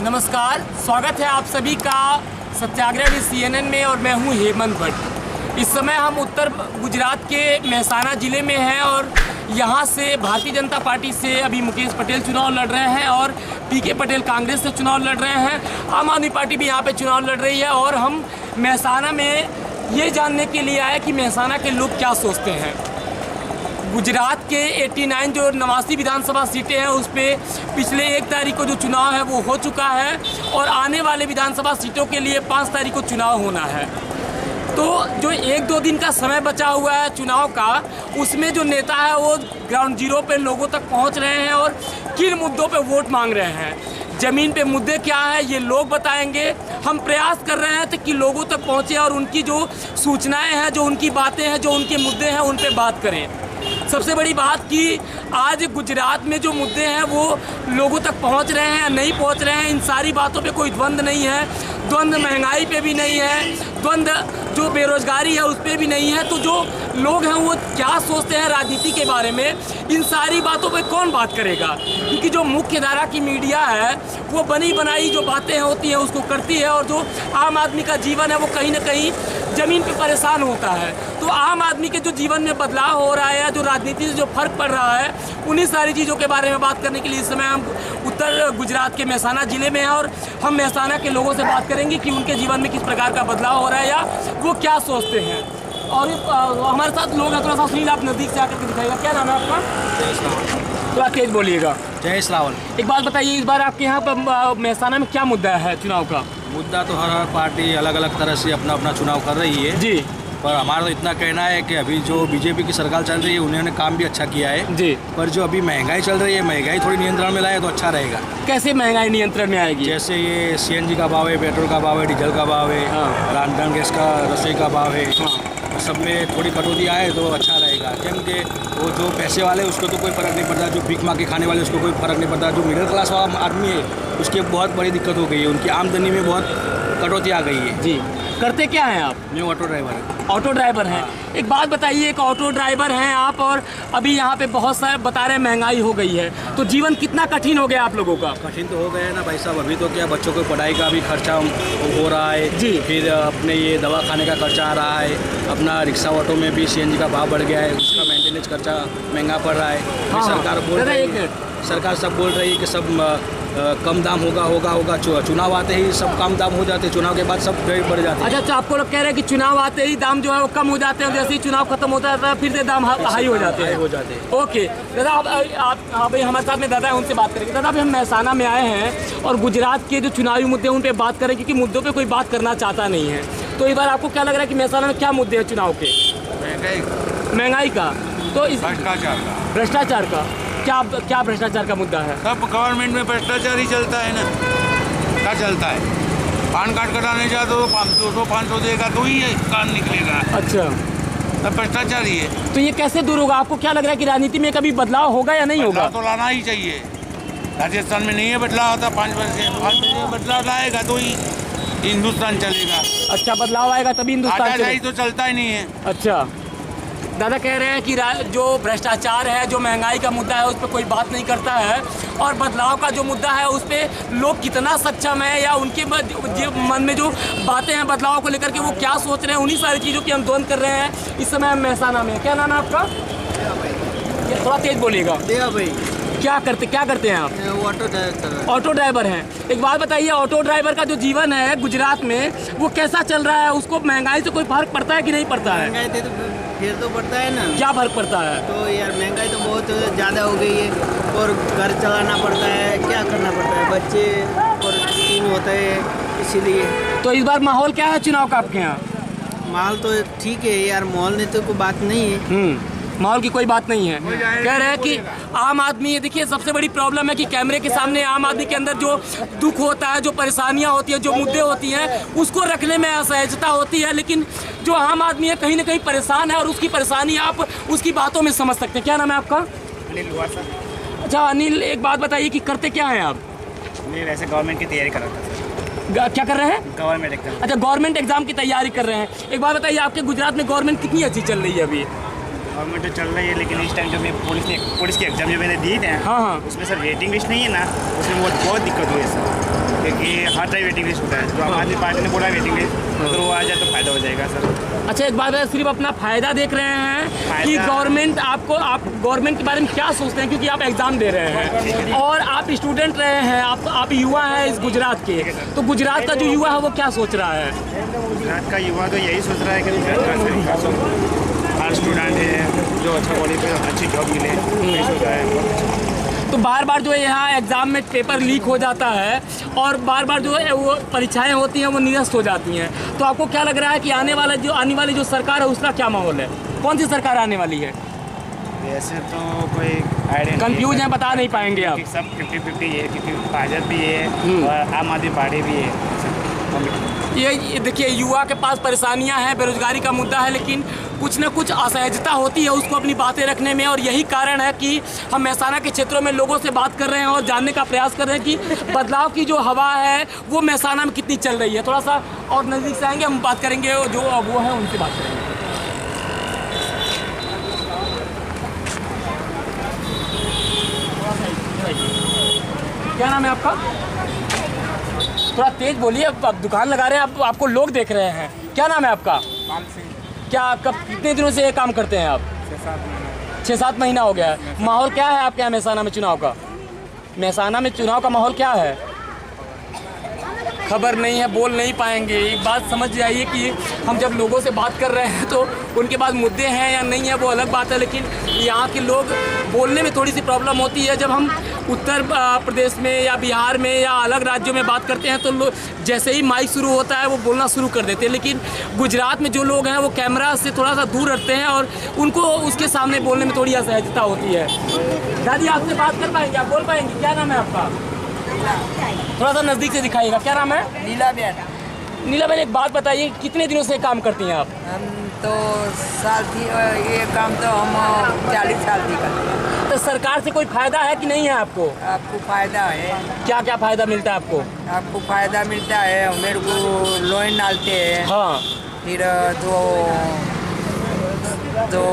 नमस्कार, स्वागत है आप सभी का सत्याग्रह भी CNN में और मैं हूं हेमंत भट्ट। इस समय हम उत्तर गुजरात के मेहसाना ज़िले में हैं और यहां से भारतीय जनता पार्टी से अभी मुकेश पटेल चुनाव लड़ रहे हैं और PK पटेल कांग्रेस से चुनाव लड़ रहे हैं। आम आदमी पार्टी भी यहां पे चुनाव लड़ रही है और हम मेहसाना में ये जानने के लिए आए कि मेहसाना के लोग क्या सोचते हैं। गुजरात के 89 जो 89 विधानसभा सीटें हैं उस पर पिछले 1 तारीख को जो चुनाव है वो हो चुका है और आने वाले विधानसभा सीटों के लिए 5 तारीख को चुनाव होना है। तो जो 1-2 दिन का समय बचा हुआ है चुनाव का, उसमें जो नेता है वो ग्राउंड जीरो पे लोगों तक पहुंच रहे हैं और किन मुद्दों पे वोट मांग रहे हैं, ज़मीन पे मुद्दे क्या है ये लोग बताएंगे। हम प्रयास कर रहे हैं कि लोगों तक पहुँचे और उनकी जो सूचनाएँ हैं, जो उनकी बातें हैं, जो उनके मुद्दे हैं उन पर बात करें। सबसे बड़ी बात कि आज गुजरात में जो मुद्दे हैं वो लोगों तक पहुंच रहे हैं या नहीं पहुंच रहे हैं, इन सारी बातों पे कोई द्वंद्व नहीं है। द्वंद्व महंगाई पे भी नहीं है, द्वंद्व जो बेरोजगारी है उस पर भी नहीं है। तो जो लोग हैं वो क्या सोचते हैं राजनीति के बारे में, इन सारी बातों पे कौन बात करेगा, क्योंकि जो मुख्य धारा की मीडिया है वो बनी बनाई जो बातें होती हैं उसको करती है और जो आम आदमी का जीवन है वो कहीं ना कहीं ज़मीन पे परेशान होता है। तो आम आदमी के जो जीवन में बदलाव हो रहा है या जो राजनीति से जो फर्क पड़ रहा है, उन्हीं सारी चीज़ों के बारे में बात करने के लिए इस समय हम उत्तर गुजरात के मेहसाना ज़िले में हैं और हम मेहसाना के लोगों से बात करेंगे कि उनके जीवन में किस प्रकार का बदलाव हो रहा है या वो क्या सोचते हैं। और हमारे साथ लोग हैं, थोड़ा सा सुनील आप नज़दीक से आकर के दिखाइएगा। क्या नाम है आपका? जय श्रावण। थोड़ा तेज बोलिएगा। जय श्रावण। एक बात बताइए, इस बार आपके यहाँ पर मेहसाना में क्या मुद्दा है चुनाव का? मुद्दा तो हर पार्टी अलग अलग तरह से अपना अपना चुनाव कर रही है जी, पर हमारा तो इतना कहना है कि अभी जो बीजेपी की सरकार चल रही है उन्होंने काम भी अच्छा किया है जी, पर जो अभी महंगाई चल रही है, महंगाई थोड़ी नियंत्रण में लाए तो अच्छा रहेगा। कैसे महंगाई नियंत्रण में आएगी? जैसे ये CNG का भाव है, पेट्रोल का भाव है, डीजल का भाव है, हाँ। रांधन गैस का, रसोई का भाव है, हाँ। सब में थोड़ी कटौती आए तो अच्छा रहेगा। क्योंकि वो जो पैसे वाले उसको तो कोई फ़र्क नहीं पड़ता, जो भीख मांग के खाने वाले उसको कोई फ़र्क नहीं पड़ता, जो मिडिल क्लास वाला आदमी है उसकी बहुत बड़ी दिक्कत हो गई है, उनकी आमदनी में बहुत कटौती आ गई है। जी, करते क्या हैं आप? मैं ऑटो ड्राइवर हूँ। ऑटो ड्राइवर हैं। एक बात बताइए, एक ऑटो ड्राइवर हैं आप और अभी यहाँ पे बहुत सारे बता रहे हैं महंगाई हो गई है, तो जीवन कितना कठिन हो गया आप लोगों का? कठिन तो हो गया है ना भाई साहब। अभी तो क्या बच्चों को पढ़ाई का भी खर्चा हो रहा है जी, फिर अपने ये दवा खाने का खर्चा आ रहा है, अपना रिक्शा ऑटो में भी CNG का भाव बढ़ गया है, उसका मेंटेनेंस खर्चा महंगा पड़ रहा है। हाँ, सरकार बोल रही है, सरकार सब बोल रही है कि सब कम दाम होगा। चुनाव आते ही सब कम दाम हो जाते हैं, चुनाव के बाद सब रेट बढ़ जाते हैं। अच्छा, आपको लोग कह रहे हैं कि चुनाव आते ही दाम जो है वो कम हो जाते हैं, जैसे ही चुनाव खत्म होता है फिर से दाम हाई हो जाते हैं। ओके दादा, आप भाई हमारे साथ में दादा है, उनसे बात करेंगे। दादा, अभी हम मेहसाना में आए हैं और गुजरात के जो चुनावी मुद्दे हैं उन पर बात करें, क्योंकि मुद्दों पर कोई बात करना चाहता नहीं है। तो इस बार आपको क्या लग रहा है कि मेहसाना में क्या मुद्दे हैं चुनाव के? महंगाई का, तो इस भ्रष्टाचार का क्या भ्रष्टाचार का मुद्दा है? सब गवर्नमेंट में भ्रष्टाचार ही चलता है ना। क्या चलता है? पान कार्ड कटाने जा तो 200-500 देगा तो ही काम निकलेगा। अच्छा, सब भ्रष्टाचार ही है। तो ये कैसे दूर होगा? आपको क्या लग रहा है कि राजनीति में कभी बदलाव होगा या नहीं होगा? तो लाना ही चाहिए। राजस्थान में नहीं है बदलाव होता, 5 वर्ष से बदलाव लाएगा तो ही हिंदुस्तान चलेगा। अच्छा, बदलाव आएगा तभी हिंदुस्तान चलेगा। तो चलता ही नहीं है। अच्छा, दादा कह रहे हैं कि जो भ्रष्टाचार है, जो महंगाई का मुद्दा है उस पर कोई बात नहीं करता है और बदलाव का जो मुद्दा है उस पर लोग कितना सक्षम है या उनके मन में जो बातें हैं बदलाव को लेकर के वो क्या सोच रहे हैं, उन्हीं सारी चीज़ों की हम द्वंद कर रहे हैं इस समय हम मेहसाना में। क्या नाम है आपका? थोड़ा तेज बोलिएगा। भाई। क्या करते हैं आप? Auto driver. ऑटो ड्राइवर हैं। एक बात बताइए, ऑटो ड्राइवर का जो जीवन है गुजरात में वो कैसा चल रहा है? उसको महंगाई से कोई फर्क पड़ता है कि नहीं पड़ता है? महंगाई तो फिर तो पड़ता है ना। क्या फर्क पड़ता है? तो यार महंगाई तो बहुत ज़्यादा हो गई है और घर चलाना पड़ता है, क्या करना पड़ता है, बच्चे और 3 होते हैं, इसीलिए। तो इस बार माहौल क्या है चुनाव का आपके यहाँ? माहौल तो ठीक है यार, माहौल ने तो कोई बात नहीं है। माहौल की कोई बात नहीं है। कह रहे हैं कि आम आदमी, ये देखिए सबसे बड़ी प्रॉब्लम है कि कैमरे के सामने आम आदमी के अंदर जो दुख होता है, जो परेशानियां होती है, जो मुद्दे होती हैं, उसको रखने में असहजता होती है, लेकिन जो आम आदमी है कहीं ना कहीं परेशान है और उसकी परेशानी आप उसकी बातों में समझ सकते हैं। क्या नाम है आपका? अनिल हुआ सर। अच्छा अनिल, एक बात बताइए कि करते क्या हैं आप? मैं वैसे गवर्नमेंट की तैयारी कर रहा था सर। क्या कर रहे हैं? Government exam. अच्छा, गवर्नमेंट एग्जाम की तैयारी कर रहे हैं। एक बात बताइए, आपके गुजरात में गवर्नमेंट कितनी अच्छी चल रही है अभी? गवर्नमेंट तो चल रही है, लेकिन इस टाइम जो मैं पुलिस की एग्जाम जो मैंने दी थे, हाँ, उसमें सर वेटिंग लिस्ट नहीं है ना, उसमें बहुत दिक्कत हुई है सर। हर टाइम वेटिंग लिस्ट होता है, जो आम आदमी पार्टी ने बोला वेटिंग लिस्ट, तो वो आ जाए तो फायदा हो जाएगा सर। अच्छा एक बात है, सिर्फ अपना फायदा देख रहे हैं कि गवर्नमेंट आप गवर्नमेंट के बारे में क्या सोचते हैं, क्योंकि आप एग्जाम दे रहे हैं और आप स्टूडेंट रहे हैं, आप युवा हैं इस गुजरात के, तो गुजरात का जो युवा है वो क्या सोच रहा है? गुजरात का युवा तो यही सोच रहा है कि गुजरात का विकास हो, हर स्टूडेंट है जो अच्छा कॉलेज में अच्छी जॉब मिले, यही सोच रहा है। तो बार बार जो है यहाँ एग्ज़ाम में पेपर लीक हो जाता है और बार बार जो है वो परीक्षाएं होती हैं वो निरस्त हो जाती हैं, तो आपको क्या लग रहा है कि आने वाली जो सरकार है उसका क्या माहौल है? कौन सी सरकार आने वाली है? वैसे तो कोई आइडिया कंफ्यूज है, बता नहीं पाएंगे आप? सब 50-50 है, क्योंकि भाजपा भी है और आम आदमी पार्टी भी है। ये देखिए युवा के पास परेशानियां हैं, बेरोजगारी का मुद्दा है, लेकिन कुछ न कुछ असहजता होती है उसको अपनी बातें रखने में, और यही कारण है कि हम मेहसाना के क्षेत्रों में लोगों से बात कर रहे हैं और जानने का प्रयास कर रहे हैं कि बदलाव की जो हवा है वो मेहसाना में कितनी चल रही है। थोड़ा सा और नज़दीक से आएंगे, हम बात करेंगे जो वो है उनसे बात करेंगे। क्या नाम है आपका? थोड़ा तेज बोलिए, आप दुकान लगा रहे हैं, आपको लोग देख रहे हैं। क्या नाम है आपका? क्या कब कितने दिनों से ये काम करते हैं आप? 6-7 महीना हो गया है। माहौल क्या है आपके यहाँ मेहसाना में चुनाव का? मेहसाना में चुनाव का माहौल क्या है? खबर नहीं है, बोल नहीं पाएंगे। एक बात समझ जाइए कि हम जब लोगों से बात कर रहे हैं तो उनके पास मुद्दे हैं या नहीं है वो अलग बात है, लेकिन यहाँ के लोग बोलने में थोड़ी सी प्रॉब्लम होती है। जब हम उत्तर प्रदेश में या बिहार में या अलग राज्यों में बात करते हैं तो लोग जैसे ही माइक शुरू होता है वो बोलना शुरू कर देते हैं, लेकिन गुजरात में जो लोग हैं वो कैमरा से थोड़ा सा दूर रखते हैं और उनको उसके सामने बोलने में थोड़ी असहजता होती है। दादी आपसे बात कर पाएंगे, आप बोल पाएंगे? क्या नाम है आपका? थोड़ा सा नज़दीक से दिखाइएगा। क्या नाम है? नीला बेन। नीला बेन, एक बात बताइए, कितने दिनों से काम करती हैं आप? हम तो साल थी, ये काम तो हम 40 साल की करते हैं। तो सरकार से कोई फायदा है कि नहीं है आपको? आपको फायदा है। क्या क्या फायदा मिलता है आपको? आपको फायदा मिलता है, मेरे को लोन डालते हैं। हाँ, फिर तो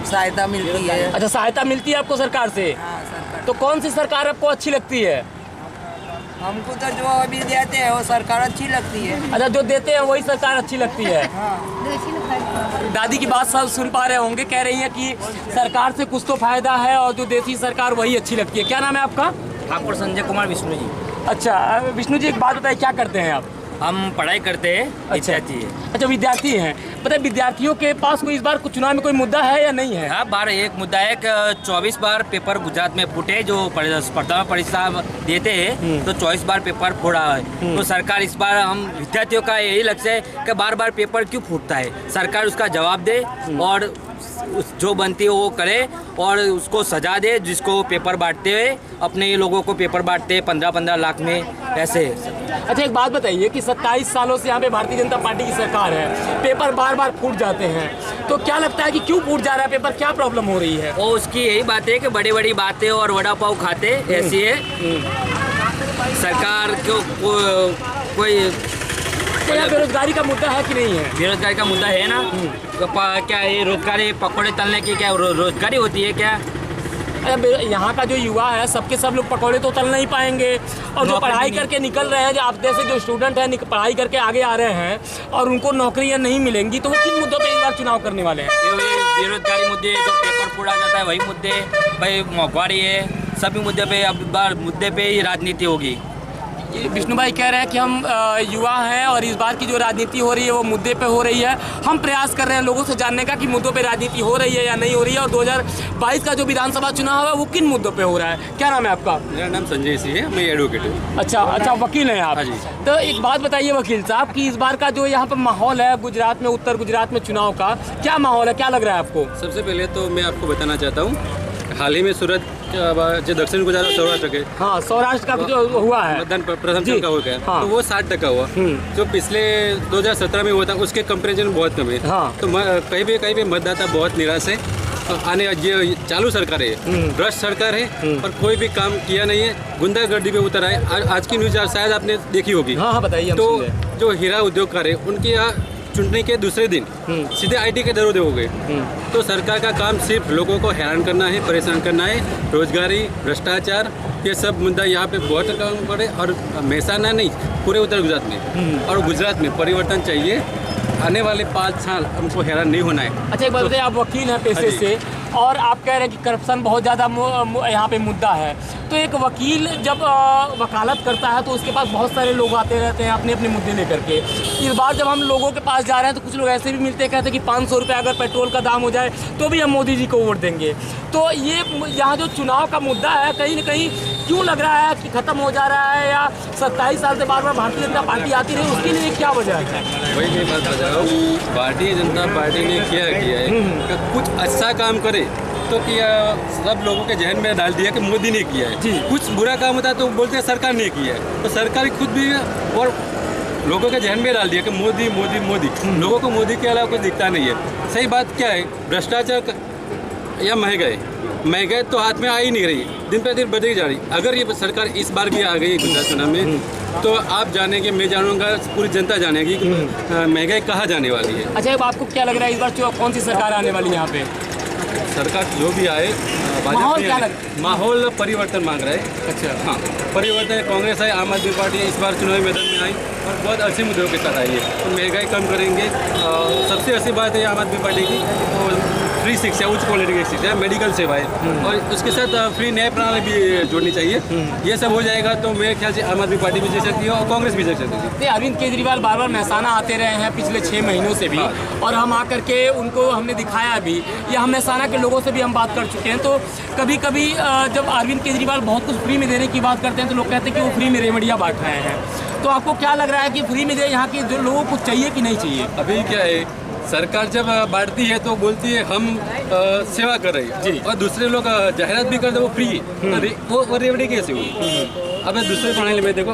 सहायता मिलती है। अच्छा सहायता मिलती है आपको सरकार से? हाँ सरकार। तो कौन सी सरकार आपको अच्छी लगती है? हमको तो जो अभी देते हैं वो सरकार अच्छी लगती है। अच्छा, जो देते हैं वही सरकार अच्छी लगती है। दादी की बात सब सुन पा रहे होंगे, कह रही है कि सरकार से कुछ तो फायदा है और जो देती सरकार वही अच्छी लगती है। क्या नाम है आपका? ठाकुर संजय कुमार विष्णु जी। अच्छा विष्णु जी, एक बात बताइए, क्या करते हैं आप? हम पढ़ाई करते हैं, विद्यार्थी है। अच्छा विद्यार्थी हैं। पता है विद्यार्थियों के पास कोई इस बार कुछ चुनाव में कोई मुद्दा है या नहीं है? हाँ, बार एक मुद्दा है कि 24 बार पेपर गुजरात में फूटे, जो स्पर्धा परीक्षा देते हैं तो 24 बार पेपर फोड़ा है। तो सरकार इस बार, हम विद्यार्थियों का यही लक्ष्य है कि बार बार पेपर क्यों फूटता है, सरकार उसका जवाब दे और जो बनती है वो करे और उसको सजा दे, जिसको पेपर बांटते हुए अपने ये लोगों को पेपर बांटते हैं 15-15 लाख में ऐसे। अच्छा एक बात बताइए कि 27 सालों से यहाँ पे भारतीय जनता पार्टी की सरकार है, पेपर बार बार फूट जाते हैं, तो क्या लगता है कि क्यों फूट जा रहा है पेपर, क्या प्रॉब्लम हो रही है? और उसकी यही बात है कि बड़ी बड़ी बातें और वड़ा पाव खाते ऐसी है सरकार को कोई। तो यहाँ बेरोजगारी का मुद्दा है कि नहीं है? बेरोजगारी का मुद्दा है ना, तो क्या ये रोजगारी पकौड़े तलने की क्या रोजगारी होती है क्या? यहाँ का जो युवा है सबके सब लोग पकौड़े तो तल नहीं पाएंगे, और जो पढ़ाई करके निकल रहे हैं, जो आप जैसे जो स्टूडेंट हैं पढ़ाई करके आगे आ रहे हैं और उनको नौकरियाँ नहीं मिलेंगी, तो वो किन मुद्दों पे इस बार चुनाव करने वाले हैं? ये बेरोजगारी मुद्दे, जो पेपर फोड़ा जाता है वही मुद्दे, भाई महंगाई है, सभी मुद्दे पे अब बार मुद्दे पे ही राजनीति होगी। विष्णु भाई कह रहे हैं कि हम युवा हैं और इस बार की जो राजनीति हो रही है वो मुद्दे पे हो रही है। हम प्रयास कर रहे हैं लोगों से जानने का कि मुद्दों पे राजनीति हो रही है या नहीं हो रही है, और 2022 का जो विधानसभा चुनाव है वो किन मुद्दों पे हो रहा है। क्या नाम है आपका? मेरा नाम संजय सिंह है, मैं एडवोकेट हूँ। अच्छा वकील हैं आप? हाँ जी। तो एक बात बताइए वकील साहब कि इस बार का जो यहाँ पर माहौल है गुजरात में, उत्तर गुजरात में चुनाव का क्या माहौल है, क्या लग रहा है आपको? सबसे पहले तो मैं आपको बताना चाहता हूँ, हाल ही में सूरत जो दक्षिण गुजरात सौराष्ट्र के, हाँ सौराष्ट्र का जो हुआ है मतदान प्रथम चरण का हो गया, हाँ। तो वो 60% हुआ, जो पिछले 2017 में हुआ था उसके कंपैरिजन बहुत कम है। हाँ। तो कहीं भी मतदाता बहुत निराश है। तो आने ये चालू सरकार है, भ्रष्ट सरकार है और कोई भी काम किया नहीं है, गुंडागर्दी पे उतर आए। आज की न्यूज शायद आपने देखी होगी। हाँ बताइए। तो जो हीरा उद्योगकार है उनके यहाँ चुनने के दूसरे दिन सीधे आईटी के दरोदे हो गए। तो सरकार का काम सिर्फ लोगों को हैरान करना है, परेशान करना है। रोजगारी, भ्रष्टाचार, ये सब मुद्दा यहाँ पे बहुत कम पड़े और मेहसाना नहीं, पूरे उत्तर गुजरात में और गुजरात में परिवर्तन चाहिए। आने वाले 5 साल हमको हैरान नहीं होना है। अच्छा, एक बात बताइए, आप वकील हैं पेशे से और आप कह रहे हैं कि करप्शन बहुत ज़्यादा यहाँ पे मुद्दा है। तो एक वकील जब वकालत करता है तो उसके पास बहुत सारे लोग आते रहते हैं अपने अपने मुद्दे लेकर के। इस बार जब हम लोगों के पास जा रहे हैं तो कुछ लोग ऐसे भी मिलते हैं, कहते हैं कि 500 रुपये अगर पेट्रोल का दाम हो जाए तो भी हम मोदी जी को वोट देंगे। तो ये यहाँ जो चुनाव का मुद्दा है कहीं ना कहीं क्यों लग रहा है कि ख़त्म हो जा रहा है, या 27 साल से बार बार भारतीय जनता पार्टी आती रही, उसके लिए क्या वजह है? वही मैं बात बता रहा हूँ, भारतीय जनता पार्टी ने क्या किया है कि कुछ अच्छा काम करे तो किया, सब लोगों के जहन में डाल दिया कि मोदी ने किया है। कुछ बुरा काम होता है तो बोलते हैं सरकार ने किया है, तो सरकार खुद भी और लोगों के जहन में डाल दिया कि मोदी मोदी मोदी। लोगों को मोदी के अलावा कुछ दिखता नहीं है। सही बात क्या है, भ्रष्टाचार या महंगाई तो हाथ में आ ही नहीं रही, दिन पे दिन बढ़ती जा रही। अगर ये सरकार इस बार भी आ गई गुजरात चुनाव में तो आप जानेंगे, मैं जानूंगा, पूरी जनता जानेगी कि महंगाई कहाँ जाने वाली है। अच्छा, अब आपको क्या लग रहा है इस बार कौन सी सरकार आने वाली है यहाँ पे? सरकार जो भी आए, माहौल क्या माहौल परिवर्तन मांग रहा है। अच्छा, हाँ, परिवर्तन। कांग्रेस है, आम आदमी पार्टी इस बार चुनावी मैदान में आई और बहुत अच्छे मुद्दों के साथ आई है। तो महंगाई कम करेंगे। सबसे अच्छी बात है आम आदमी पार्टी की, फ्री शिक्षा, उच्च क्वालिटी की शिक्षा, मेडिकल सेवाएं और उसके साथ फ्री न्याय प्रणाली भी जोड़नी चाहिए। ये सब हो जाएगा तो मेरे ख्याल से आम आदमी पार्टी भी जीत सकती है और कांग्रेस भी जीत सकती है। अरविंद केजरीवाल बार बार मेहसाना आते रहे हैं पिछले 6 महीनों से भी, और हम आकर के उनको हमने दिखाया भी, या हम मेहसाना के लोगों से भी हम बात कर चुके हैं। तो कभी कभी जब अरविंद केजरीवाल बहुत कुछ फ्री में देने की बात करते हैं तो लोग कहते हैं कि वो फ्री में रेमडियाँ बांट रहे हैं। तो आपको क्या लग रहा है कि फ्री में दे यहाँ के जो लोगों को चाहिए कि नहीं चाहिए? अभी क्या है, सरकार जब बांटती है तो बोलती है हम सेवा कर रहे हैं, और दूसरे लोग जाहिरात भी करते वो फ्री, वो रेवड़ी कैसे हुई? अब दूसरे प्रणाली में देखो,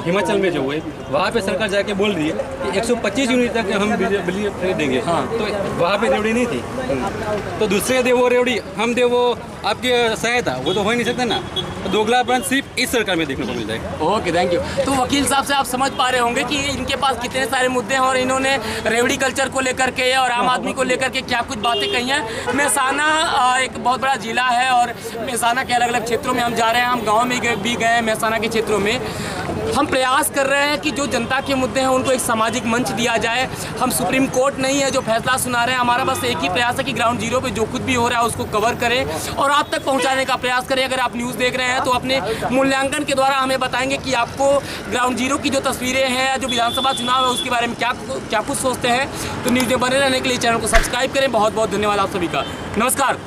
हिमाचल में जो हुए वहाँ पे सरकार जाके बोल रही है कि 125 यूनिट तक हम बिजली फ्री देंगे। तो वहाँ पे रेवड़ी नहीं थी, तो दूसरे दे वो रेवड़ी, हम दे वो आपकी सहायता, वो तो हो ही नहीं सकता ना। तो दोगलापन सिर्फ इस सरकार में देखने को मिल जाएगा। Okay, thank you. तो वकील साहब से आप समझ पा रहे होंगे कि इनके पास कितने सारे मुद्दे हैं और इन्होंने रेवड़ी कल्चर को लेकर के और आम आदमी को लेकर के क्या कुछ बातें कही हैं। मेहसाना एक बहुत बड़ा जिला है और मेहसाना के अलग अलग क्षेत्रों में हम जा रहे हैं, हम गाँव में भी गए, मेहसाना के क्षेत्रों में हम प्रयास कर रहे हैं कि जो जनता के मुद्दे हैं उनको एक सामाजिक मंच दिया जाए। हम सुप्रीम कोर्ट नहीं है जो फैसला सुना रहे हैं, हमारा बस एक ही प्रयास है कि ग्राउंड जीरो पे जो कुछ भी हो रहा है उसको कवर करें और आप तक पहुंचाने का प्रयास करें। अगर आप न्यूज़ देख रहे हैं तो अपने मूल्यांकन के द्वारा हमें बताएंगे कि आपको ग्राउंड जीरो की जो तस्वीरें हैं, जो विधानसभा चुनाव है उसके बारे में क्या कुछ सोचते हैं। तो न्यूज़ में बने रहने के लिए चैनल को सब्सक्राइब करें। बहुत बहुत धन्यवाद आप सभी का। नमस्कार।